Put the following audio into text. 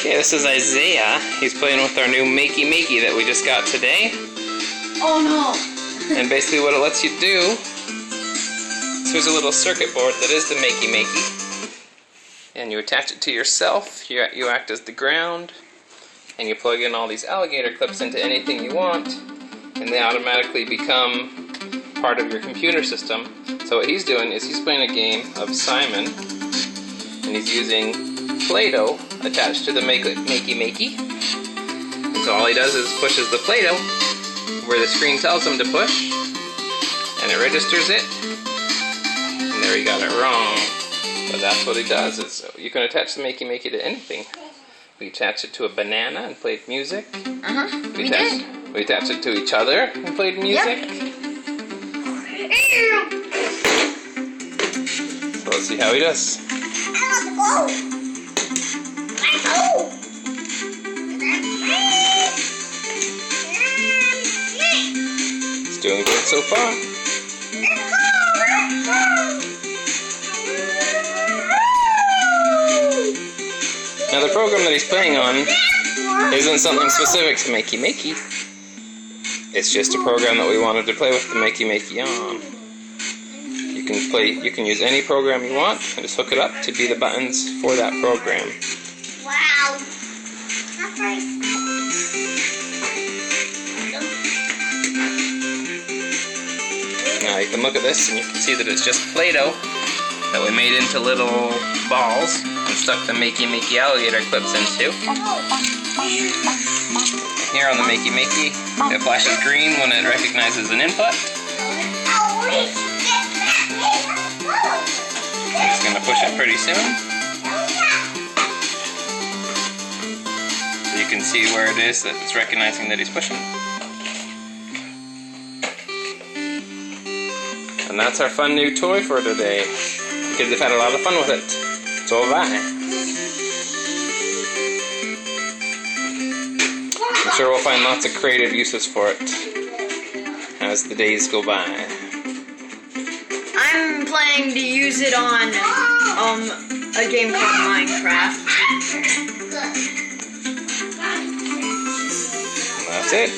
Okay, this is Isaiah. He's playing with our new Makey Makey that we just got today. Oh no! And basically what it lets you do, so there's a little circuit board that is the Makey Makey. And you attach it to yourself, you act as the ground, and you plug in all these alligator clips into anything you want, and they automatically become part of your computer system. So what he's doing is he's playing a game of Simon, and he's using Play-Doh attached to the Makey Makey. And so all he does is pushes the Play-Doh where the screen tells him to push, and it registers it. And there he got it wrong. But that's what he does. So you can attach the Makey Makey to anything. We attach it to a banana and played music. We attached it to each other and played music. Yep. So let's see how he does. He's doing good so far. Now the program that he's playing on isn't something specific to Makey Makey. It's just a program that we wanted to play with the Makey Makey on. You can use any program you want and just hook it up to be the buttons for that program. Wow. Now you can look at this and you can see that it's just Play-Doh that we made into little balls and stuck the Makey Makey alligator clips into. Here on the Makey Makey, it flashes green when it recognizes an input. It's going to push it pretty soon. So you can see where it is that it's recognizing that he's pushing. And that's our fun new toy for today. The kids have had a lot of fun with it. So have I. I'm sure we'll find lots of creative uses for it as the days go by. I'm planning to use it on a game called Minecraft. And that's it.